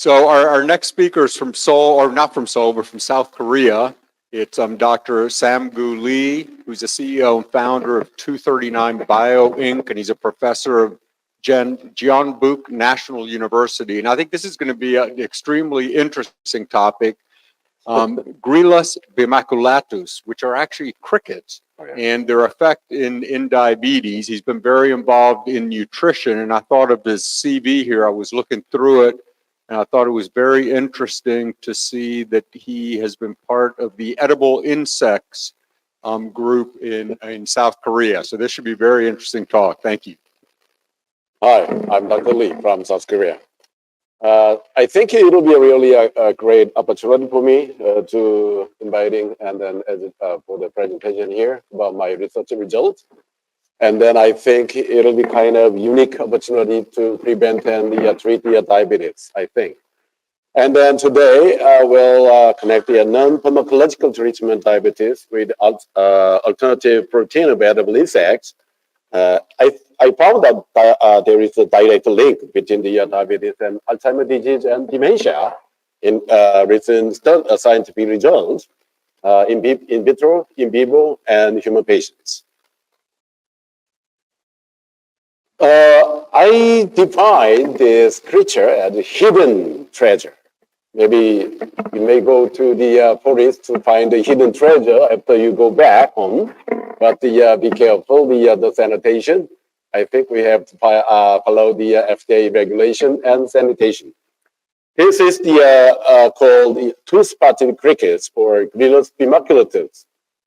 So our next speaker is from Seoul, or not from Seoul, but from South Korea. It's Dr. Sam-gu Lee, who's the CEO and founder of 239 Bio Inc., and he's a professor of Jeonbuk National University. And I think this is going to be an extremely interesting topic. Gryllus bimaculatus, which are actually crickets, and their effect in diabetes. He's been very involved in nutrition, and I thought of his CV here. I was looking through it, and I thought it was very interesting to see that he has been part of the edible insects group in South Korea. So this should be a very interesting talk. Thank you. Hi, I'm Dr. Lee from South Korea. I think it will be really a great opportunity for me to inviting and then for the presentation here about my research results. And then I think it'll be kind of unique opportunity to prevent and treat the diabetes, I think. And then today we'll connect the non-pharmacological treatment diabetes with alternative protein available insects. I found that there is a direct link between the diabetes and Alzheimer's disease and dementia in recent scientific results in vitro, in vivo, and human patients. I define this creature as a hidden treasure. Maybe you may go to the forest to find a hidden treasure after you go back home, but be careful the sanitation. I think we have to follow the FDA regulation and sanitation. This is the called the two-spotted crickets or Gryllus bimaculatus.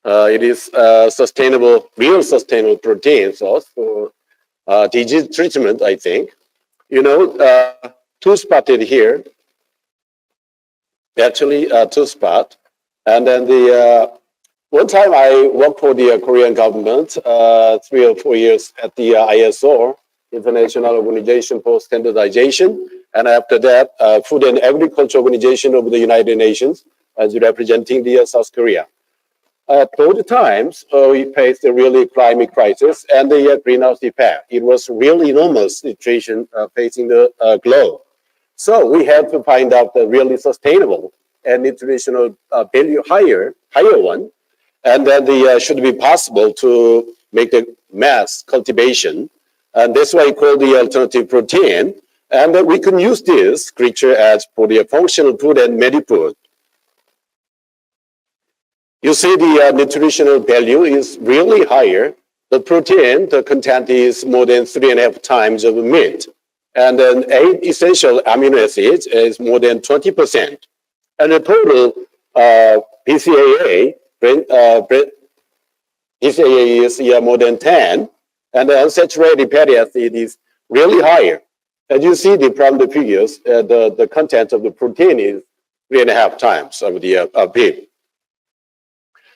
It is sustainable, real sustainable protein source for disease treatment, I think. You know, two-spotted here, actually two-spot. And then the one time I worked for the Korean government 3 or 4 years at the ISO, International Organization for Standardization. And after that, Food and Agriculture Organization of the United Nations as representing the South Korea. At those times, we faced a really climate crisis and the greenhouse effect. It was really enormous situation facing the globe. So we had to find out the really sustainable and nutritional value higher one. And then should be possible to make the mass cultivation. And that's why we call the alternative protein. And we can use this creature as for the functional food and medi-food. You see the nutritional value is really higher. The protein, the content is more than 3.5 times of meat. And then 8 essential amino acids is more than 20%. And the total BCAA, BCAA is more than 10. And the unsaturated fatty acid is really higher. As you see from the figures, the content of the protein is 3.5 times of the meat.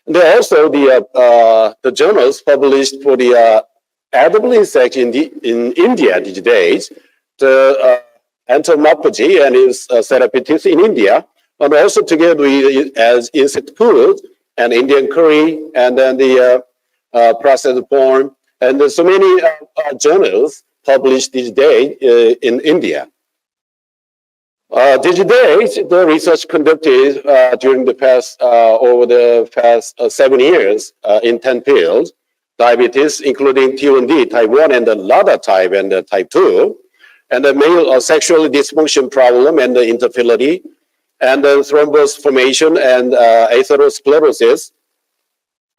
And then also the journals published for the edible insect in India these days, the entomophagy and its therapeutics in India, and also together with as insect food and Indian curry, and then the processed form, and there's so many journals published these days in India. These days, the research conducted during the past, over the past 7 years in 10 fields, diabetes, including T1D, type 1, and the LADA type and the type 2, and the male sexual dysfunction problem and the infertility, and the thrombus formation and atherosclerosis,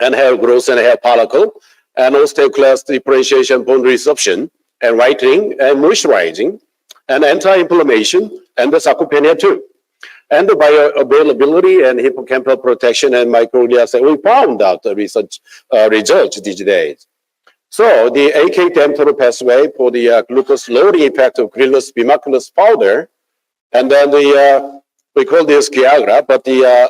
and hair growth and hair follicle, and osteoclast differentiation, bone resorption, and whitening and moisturizing, and anti-inflammation, and the sarcopenia too. And the bioavailability and hippocampal protection and microglia. So we found out the research results these days. So the AK-10 pathway for the glucose lowering effect of Gryllus bimaculatus powder, and then we call this Viagra, but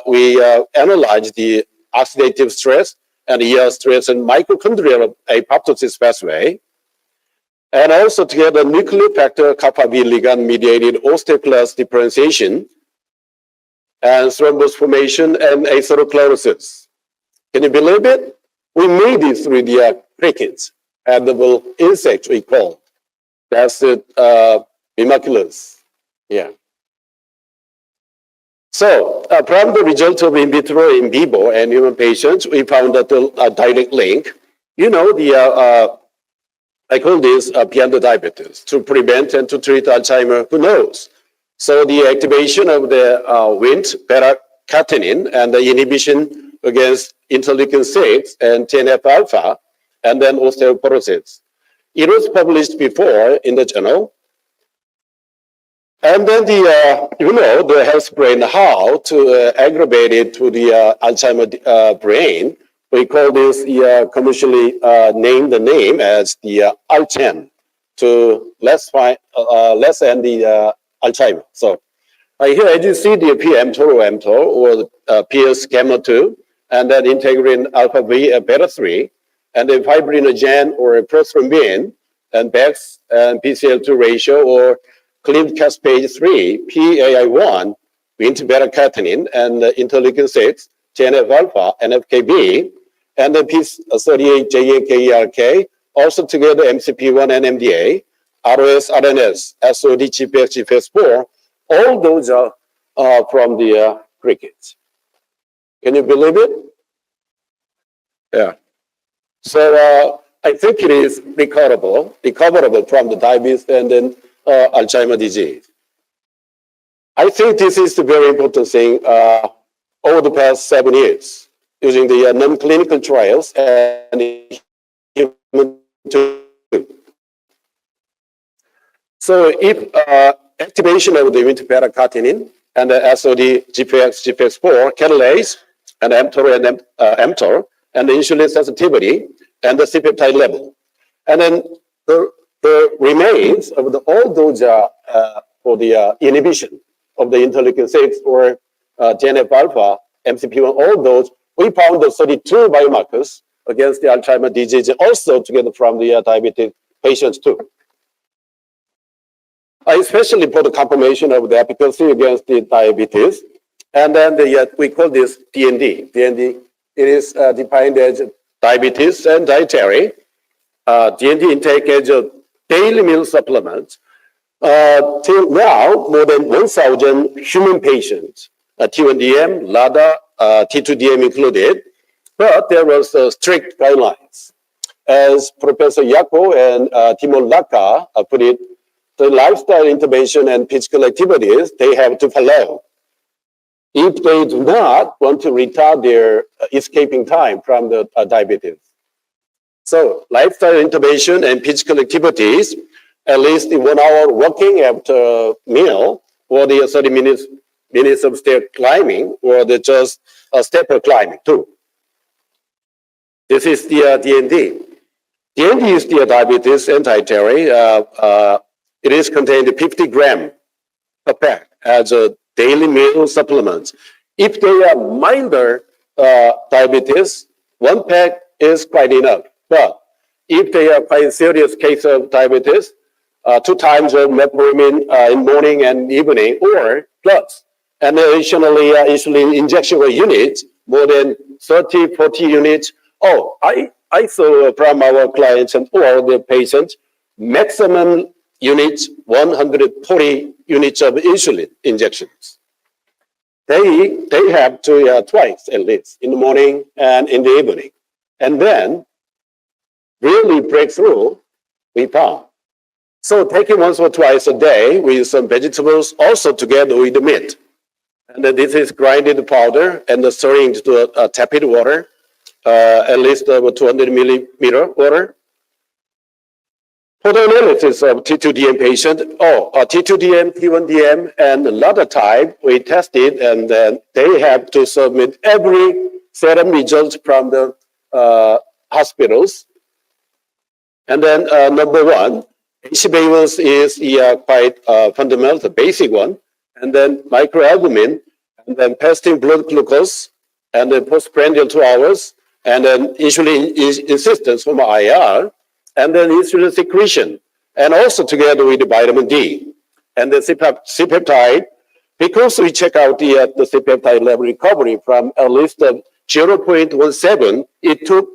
we analyze the oxidative stress and ER stress and mitochondrial apoptosis pathway. And also together nuclear factor kappa B ligand mediated osteoclast differentiation and thrombus formation and atherosclerosis. Can you believe it? We made it through the crickets, edible insect we call. That's it, bimaculatus. Yeah. So from the result of in vitro, in vivo, and human patients, we found that a direct link. You know, I call this beyond the diabetes, to prevent and to treat Alzheimer, who knows? So the activation of the Wnt beta-catenin and the inhibition against interleukin-6 and TNF-alpha, and then osteoporosis. It was published before in the journal. And then the health brain, how to aggravate it to the Alzheimer brain. We call this commercially named the name as the Alzheimer to lessen the Alzheimer. So here, as you see, the mTOR or mTOR or PS gamma 2, and then integrin alpha V beta 3, and then fibrinogen or prothrombin, and BEX and BCL2 ratio or cleaved caspase 3, PAI1, Wnt beta-catenin, and interleukin 6, TNF-alpha, NFKB, and the P38, JAK, also together MCP1 and MDA, ROS, RNS, SOD, GPX, GPX4, all those are from the crickets. Can you believe it? Yeah. So I think it is recoverable from the diabetes and then Alzheimer's disease. I think this is the very important thing over the past 7 years, using the non-clinical trials and human too. So if activation of the Wnt beta-catenin and the SOD, GPX, GPX4 catalase and mTOR and mTOR and the insulin sensitivity and the C-peptide level, and then the remains of all those for the inhibition of the interleukin 6 or TNF-alpha, MCP1, all those, we found the 32 biomarkers against the Alzheimer's disease, also together from the diabetic patients too. Especially for the confirmation of the efficacy against the diabetes. And then we call this DND. DND, it is defined as diabetes and dietary. DND intake as a daily meal supplement. Till now, more than 1,000 human patients, T1DM, LADA, T2DM included, but there was strict guidelines. As Professor Yako and Timon Laka put it, the lifestyle intervention and physical activities they have to follow. If they do not want to retard their escaping time from the diabetes. So lifestyle intervention and physical activities, at least 1 hour walking after meal, or the 30 minutes of stair climbing, or the just stepper climbing too. This is the DND. DND is the diabetes and dietary. It is contained 50 grams per pack as a daily meal supplement. If they are milder diabetes, 1 pack is quite enough. But if they are quite serious case of diabetes, 2 times of metformin in morning and evening, or plus, and additionally insulin injection units, more than 30, 40 units. Oh, I saw from our clients and all the patients, maximum units, 140 units of insulin injections. They have to twice at least, in the morning and in the evening. And then really breakthrough we found. So taking once or twice a day with some vegetables, also together with the meat. And then this is grinded powder and stirring into a tepid water, at least over 200 milliliter water. For the analysis of T2DM patient, T2DM, T1DM, and another type we tested, and then they have to submit every serum results from the hospitals. And then number 1, HbA1c is quite fundamental, the basic one, and then microalbumin, and then fasting blood glucose, and then postprandial 2 hours, and then insulin insistence from IR, and then insulin secretion, and also together with the vitamin D, and the C-peptide, because we check out the C-peptide level recovery from at least 0.17, it took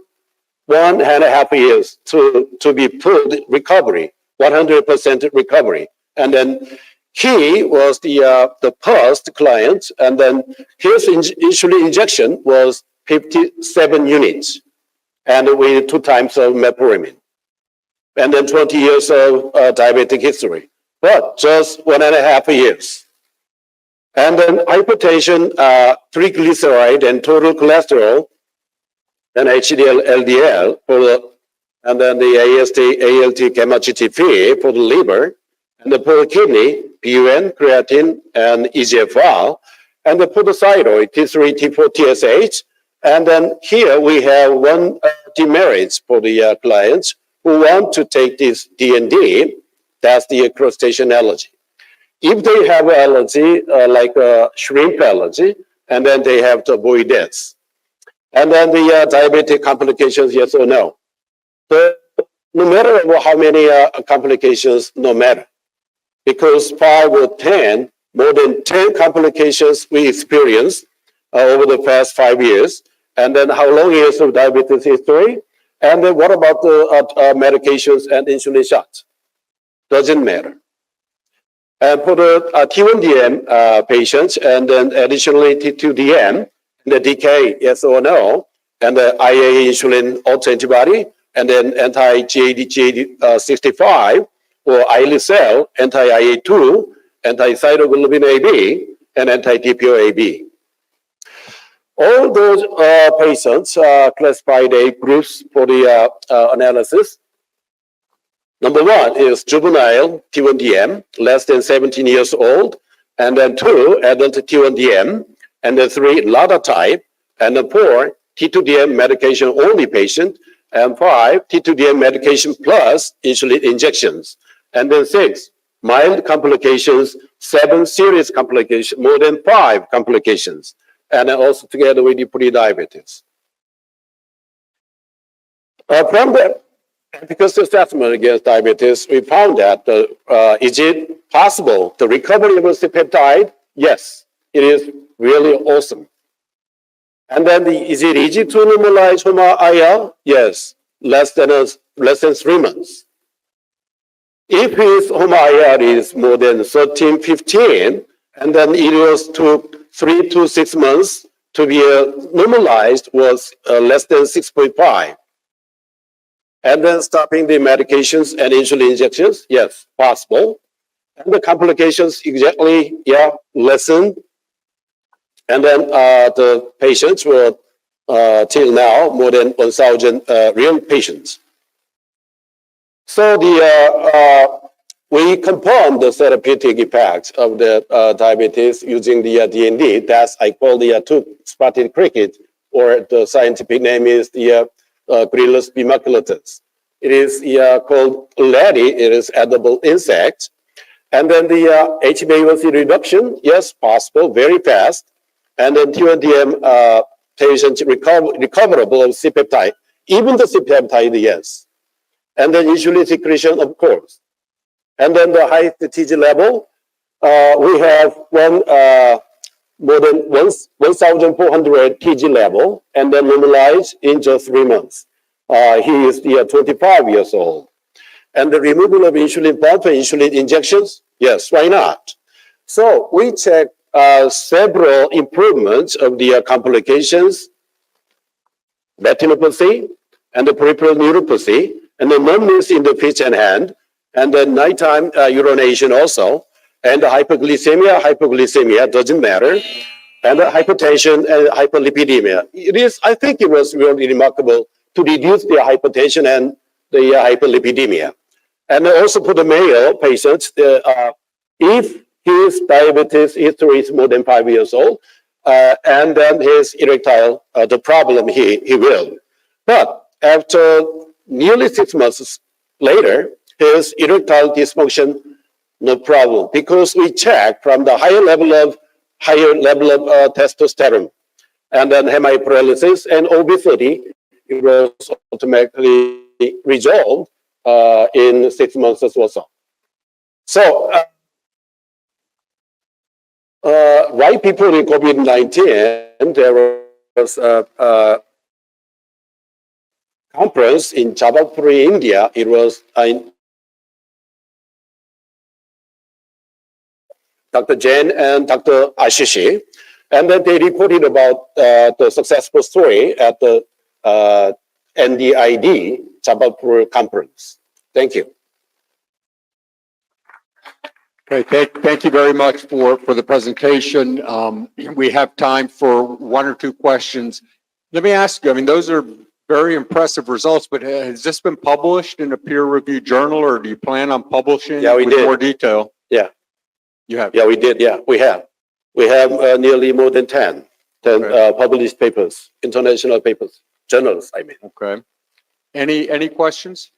1.5 years to be full recovery, 100% recovery. And then he was the first client, and then his insulin injection was 57 units, and with 2 times of metformin, and then 20 years of diabetic history, but just 1.5 years. And then hypertension, triglyceride, and total cholesterol, and HDL, LDL, and then the AST, ALT, gamma GTP for the liver, and for the kidney, PUN, creatine, and EGFR, and for the thyroid, T3, T4, TSH. And then here we have one demerits for the clients who want to take this DND, that's the crustacean allergy. If they have allergy, like a shrimp allergy, and then they have to avoid this. And then the diabetic complications, yes or no. So no matter how many complications, no matter. Because 5 or 10, more than 10 complications we experienced over the past 5 years. And then how long years of diabetes history? And then what about the medications and insulin shots? Doesn't matter. And for the T1DM patients, and then additionally T2DM, and the DK, yes or no, and the IA insulin autoantibody, and then anti-GAD65, or islet cell, anti-IA2, anti-thyroglobulin AB, and anti-TPO-AB. All those patients classified 8 groups for the analysis. Number 1 is juvenile T1DM, less than 17 years old, and then 2, adult T1DM, and then 3, LADA type, and then 4, T2DM medication only patient, and 5, T2DM medication plus insulin injections, and then 6, mild complications, 7 serious complications, more than 5 complications, and then also together with the pre-diabetes. From the efficacy assessment against diabetes, we found that is it possible the recovery of C-peptide? Yes, it is really awesome. And then is it easy to normalize HOMA-IR? Yes, less than 3 months. If his HOMA-IR is more than 13, 15, and then it was took 3 to 6 months to be normalized was less than 6.5. And then stopping the medications and insulin injections, yes, possible. And the complications exactly, yeah, lessen. And then the patients were till now more than 1,000 real patients. So we confirmed the therapeutic effects of the diabetes using the DND. That's I call the two-spotted cricket, or the scientific name is the Grillus bimaculatus. It is called LADI. It is edible insect. And then the HbA1c reduction, yes, possible, very fast. And then T1DM patients recoverable of C-peptide, even the C-peptide, yes. And then insulin secretion, of course. And then the highest TG level, we have more than 1,400 TG level, and then normalized in just 3 months. He is 25 years old. And the removal of insulin pump and insulin injections, yes, why not? So we check several improvements of the complications, retinopathy, and the peripheral neuropathy, and the numbness in the feet and hand, and then nighttime urination also, and the hypoglycemia doesn't matter, and the hypertension and hyperlipidemia. I think it was really remarkable to reduce the hypertension and the hyperlipidemia. And also for the male patients, if his diabetes history is more than 5 years old, and then his erectile, the problem he will. But after nearly 6 months later, his erectile dysfunction, no problem, because we check from the higher level of testosterone, and then hemiparalysis and obesity, it was automatically resolved in 6 months as well. So, right before the COVID-19, there was a conference in Jabalpur, India. It was Dr. Jain and Dr. Ashishi. And then they reported about the successful story at the NDID Jabalpur conference. Thank you. Okay, thank you very much for the presentation. We have time for one or two questions. Let me ask you, I mean, those are very impressive results, but has this been published in a peer-reviewed journal, or do you plan on publishing Yeah, we with did. more detail? Yeah. You have? Yeah, we did. Yeah, we have. We have nearly more than 10 Okay. published papers, international papers, journals, I mean. Okay. Any questions?